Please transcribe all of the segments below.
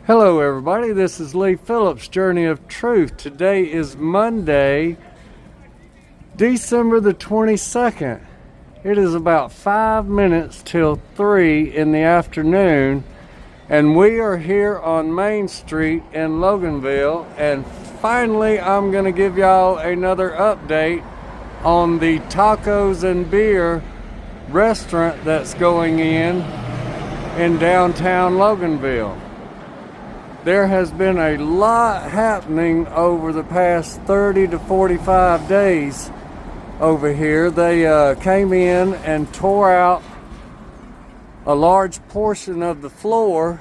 Hello everybody, this is Lee Phillips, Journey of Truth. Today is Monday, December the 22nd. It is about 5 minutes till 3 in the afternoon, and we are here on Main Street in Loganville, and finally I'm going to give y'all another update on the tacos and beer restaurant that's going in downtown Loganville. There has been a lot happening over the past 30 to 45 days over here. They came in and tore out a large portion of the floor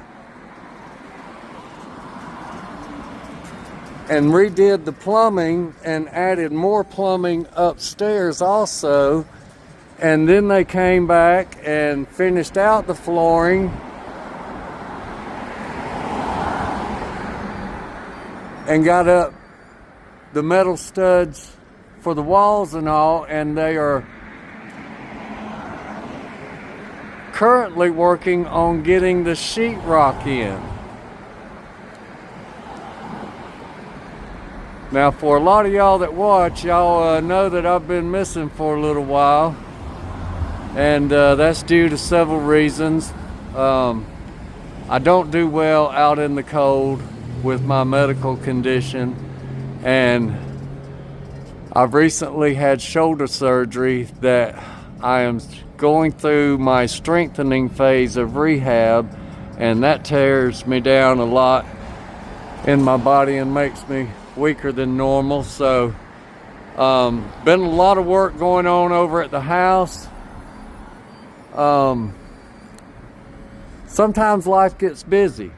and redid the plumbing and added more plumbing upstairs also. And then they came back and finished out the flooring and got up the metal studs for the walls and all, and they are currently working on getting the sheetrock in. Now, for a lot of y'all that watch, y'all know that I've been missing for a little while, and that's due to several reasons. I don't do well out in the cold with my medical condition, and I've recently had shoulder surgery that I am going through my strengthening phase of rehab, and that tears me down a lot in my body and makes me weaker than normal. So been a lot of work going on over at the house. Sometimes life gets busy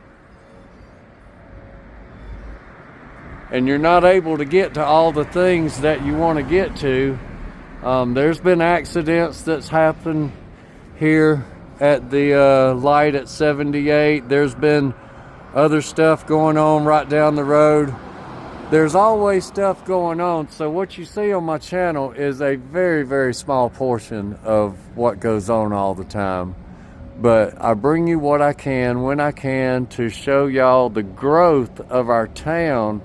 and you're not able to get to all the things that you want to get to. There's been accidents that's happened here at the light at 78. There's been other stuff going on right down the road. There's always stuff going on. So what you see on my channel is a very, very small portion of what goes on all the time. But I bring you what I can when I can to show y'all the growth of our town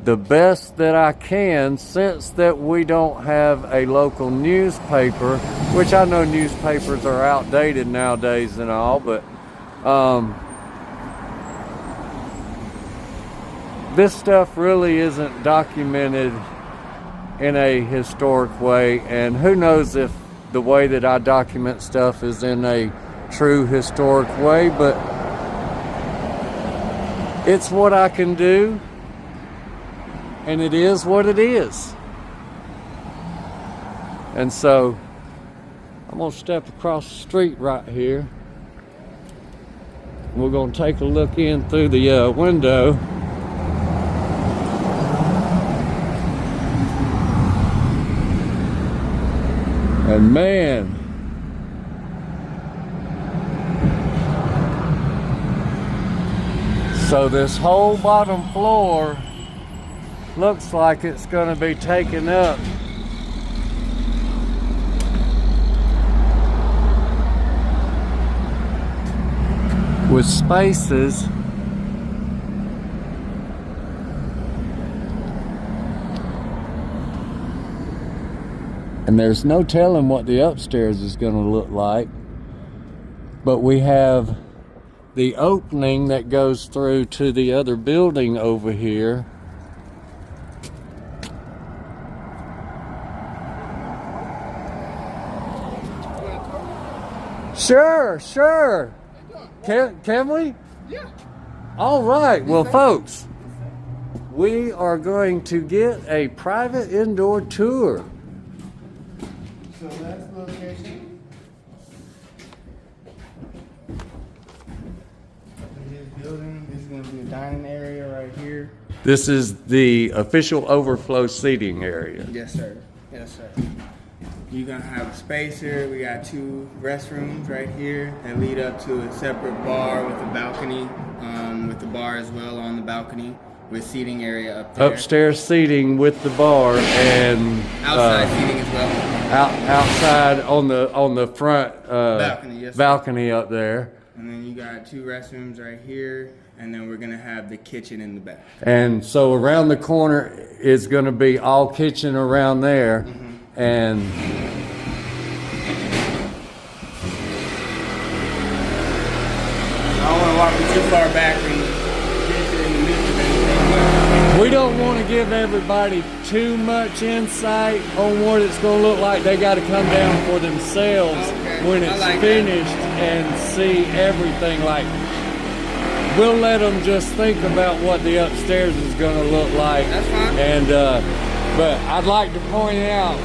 the best that I can, since that we don't have a local newspaper, which I know newspapers are outdated nowadays and all, but this stuff really isn't documented in a historic way, and who knows if the way that I document stuff is in a true historic way, but it's what I can do. And it is what it is. And so I'm gonna step across the street right here. We're gonna take a look in through the window. And man, so this whole bottom floor looks like it's going to be taken up with spaces. And there's no telling what the upstairs is going to look like. But we have the opening that goes through to the other building over here. Sure. Can we? Yeah. All right. Well, folks, we are going to get a private indoor tour. So that's the location. This building, this is going to be a dining area right here. This is the official overflow seating area. Yes, sir. You're going to have a space here. We got 2 restrooms right here that lead up to a separate bar with a balcony, with the bar as well on the balcony, with seating area up there. Upstairs seating with the bar and outside seating as well. Outside on the front Balcony, yes, sir. balcony up there. And then you got 2 restrooms right here, and then we're gonna have the kitchen in the back. And so around the corner is going to be all kitchen around there, and I don't want to walk you too far back and get you in the midst of anything. we don't want to give everybody too much insight on what it's going to look like. They got to come down for themselves when it's finished and see everything. Like, we'll let them just think about what the upstairs is going to look like. That's fine. And but I'd like to point out,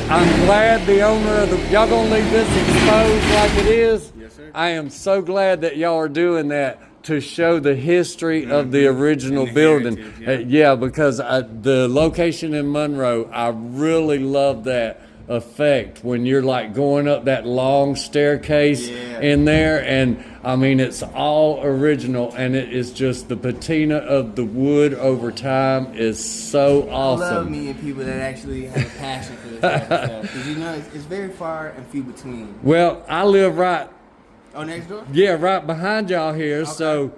I'm glad the owner of the, y'all gonna leave this exposed like it is? Yes, sir. I am so glad that y'all are doing that to show the history of the original building. heritage, yeah. Yeah, because the location in Monroe, I really love that effect when you're like going up that long staircase in there, and I mean it's all original, and it is just the patina of the wood over time is so awesome. I love meeting people that actually have a passion for this type of stuff, because you know it's very far and few between. Well, I live right next door? Yeah, right behind y'all here. Okay. So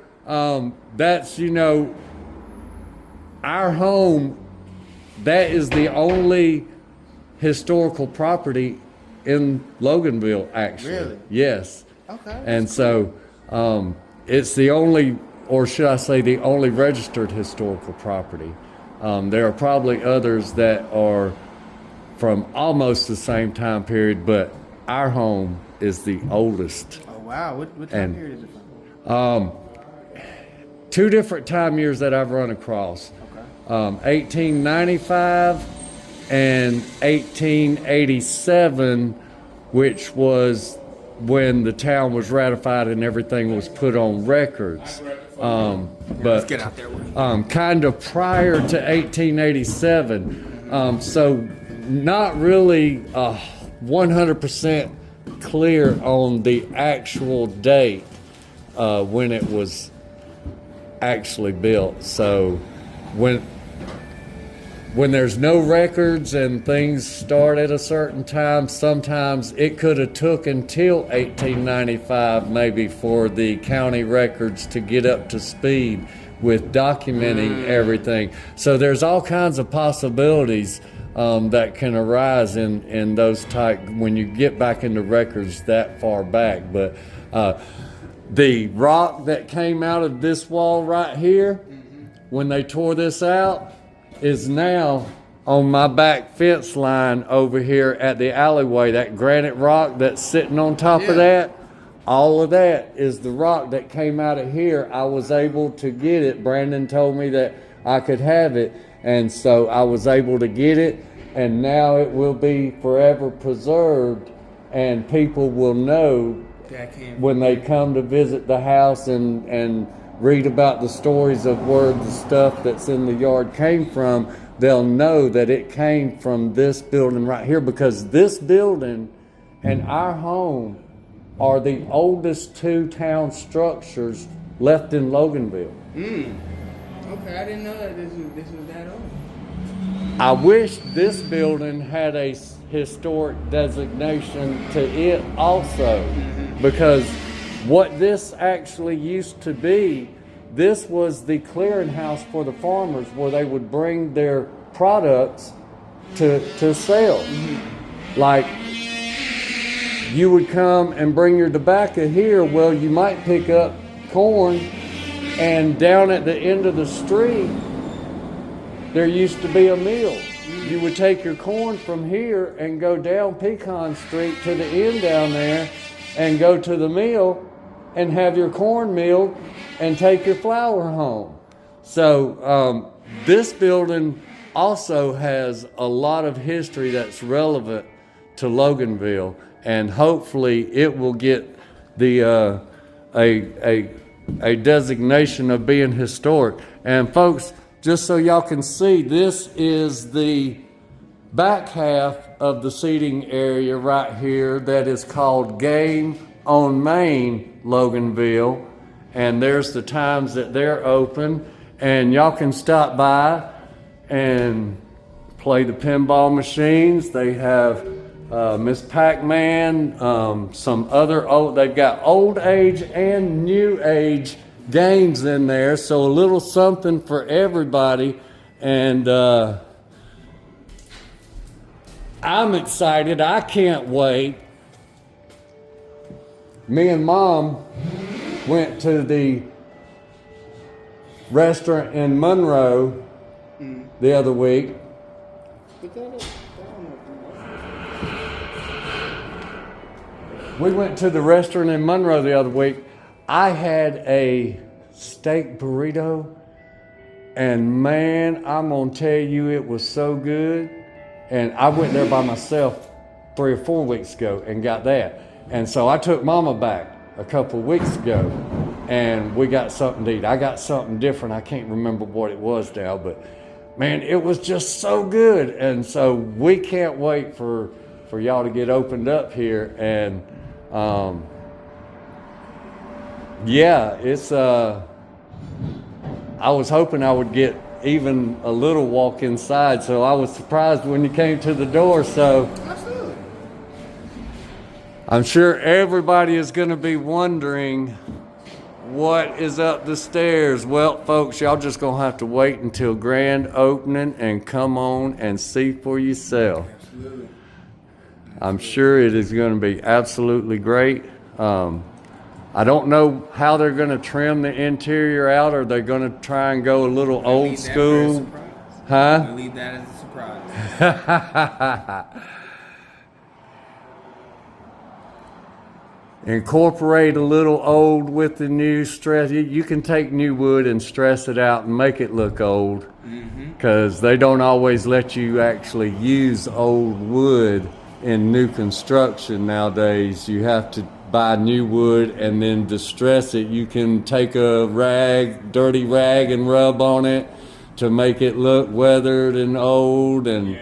that's, you know, our home, that is the only historical property in Loganville, actually. Really? Yes. Okay. And so it's the only, or should I say, the only registered historical property. There are probably others that are from almost the same time period, but our home is the oldest. Oh, wow. What time period is it from? 2 different time years that I've run across. Okay. 1895 and 1887, which was when the town was ratified and everything was put on records. Let's get out there. Kind of prior to 1887. So not really 100% clear on the actual date when it was actually built. So when there's no records and things start at a certain time, sometimes it could have took until 1895 maybe for the county records to get up to speed with documenting everything. So there's all kinds of possibilities that can arise in those type when you get back into records that far back. But the rock that came out of this wall right here, when they tore this out, is now on my back fence line over here at the alleyway. That granite rock that's sitting on top of that, all of that is the rock that came out of here. I was able to get it. Brandon told me that I could have it, and so I was able to get it, and now it will be forever preserved, and people will know when they come to visit the house and read about the stories of where the stuff that's in the yard came from. They'll know that it came from this building right here, because this building and our home are the oldest 2 town structures left in Loganville. Okay, I didn't know that this was that old. I wish this building had a historic designation to it also, because what this actually used to be, this was the clearinghouse for the farmers where they would bring their products to sell. Like, you would come and bring your tobacco here. Well, you might pick up corn, and down at the end of the street, there used to be a mill. You would take your corn from here and go down Pecan Street to the end down there and go to the mill and have your corn milled and take your flour home. So this building also has a lot of history that's relevant to Loganville, and hopefully it will get the a designation of being historic. And folks, just so y'all can see, this is the back half of the seating area right here that is called Game on Main Loganville, and there's the times that they're open, and y'all can stop by and play the pinball machines. They have Miss Pac-Man, some other they've got old age and new age games in there, so a little something for everybody. And I'm excited. I can't wait. Me and Mom went to the restaurant in Monroe the other week. We went to the restaurant in Monroe the other week. I had a steak burrito, and man, I'm gonna tell you, it was so good. And I went there by myself 3 or 4 weeks ago and got that. And so I took Mama back a couple of weeks ago, and we got something to eat. I got something different. I can't remember what it was now, but man, it was just so good. And so we can't wait for y'all to get opened up here. And yeah, it's I was hoping I would get even a little walk inside, so I was surprised when you came to the door. So I'm sure everybody is going to be wondering what is up the stairs. Well, folks, y'all just going to have to wait until grand opening and come on and see for yourself. Absolutely. I'm sure it is going to be absolutely great. I don't know how they're going to trim the interior out. Are they going to try and go a little old school? Huh? We'll leave that as a surprise. Incorporate a little old with the new stress. You can take new wood and stress it out and make it look old, because they don't always let you actually use old wood in new construction nowadays. You have to buy new wood and then distress it. You can take a dirty rag, and rub on it to make it look weathered and old, and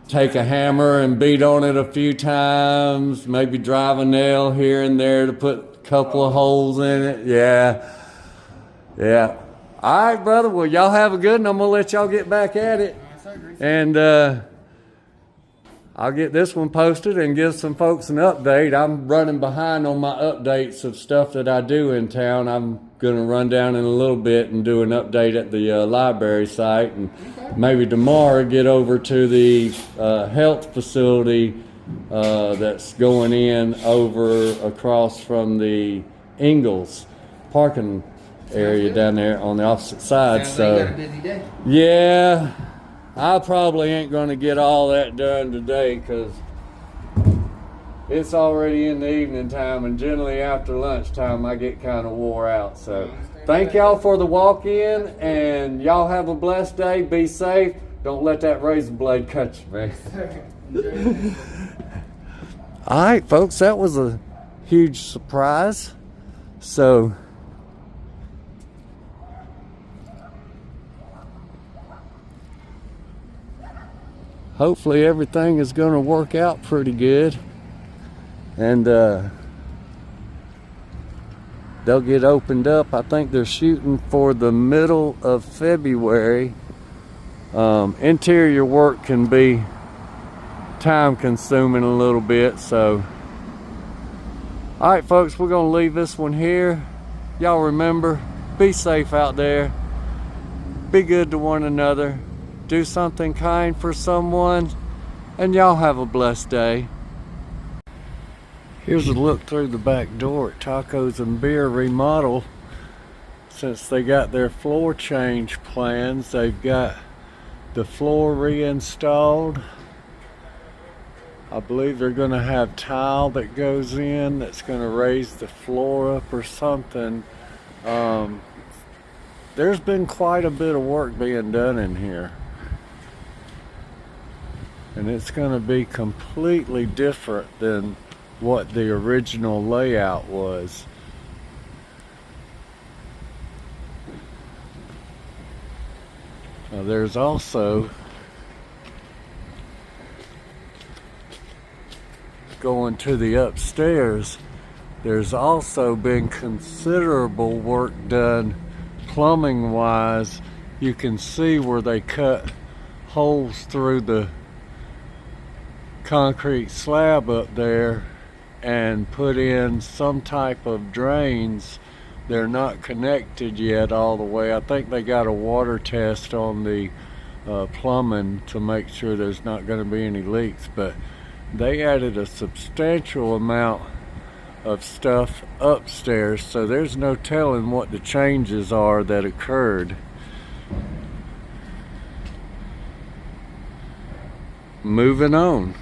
take a hammer and beat on it a few times, maybe drive a nail here and there to put a couple of holes in it. Yeah. All right, brother. Well, y'all have a good one. I'm going to let y'all get back at it. And I'll get this one posted and give some folks an update. I'm running behind on my updates of stuff that I do in town. I'm going to run down in a little bit and do an update at the library site, and maybe tomorrow get over to the health facility that's going in over across from the Ingalls parking area down there on the opposite side. Sounds So like you got a busy day. yeah, I probably ain't going to get all that done today, because it's already in the evening time, and generally after lunchtime I get kind of wore out. So thank y'all for the walk-in, and y'all have a blessed day. Be safe. Don't let that razor blade cut you, man. All right, folks, that was a huge surprise. So hopefully everything is going to work out pretty good, and they'll get opened up. I think they're shooting for the middle of February. Interior work can be time consuming a little bit. So all right, folks, we're going to leave this one here. Y'all remember, be safe out there, be good to one another, do something kind for someone, and y'all have a blessed day. Here's a look through the back door at Tacos and Beer Remodel. Since they got their floor change plans, they've got the floor reinstalled. I believe they're going to have tile that goes in that's going to raise the floor up or something. There's been quite a bit of work being done in here, and it's going to be completely different than what the original layout was. Now, there's also, going to the upstairs, there's also been considerable work done plumbing wise. You can see where they cut holes through the concrete slab up there and put in some type of drains. They're not connected yet all the way. I think they got a water test on the plumbing to make sure there's not going to be any leaks, but they added a substantial amount of stuff upstairs, so there's no telling what the changes are that occurred. Moving on.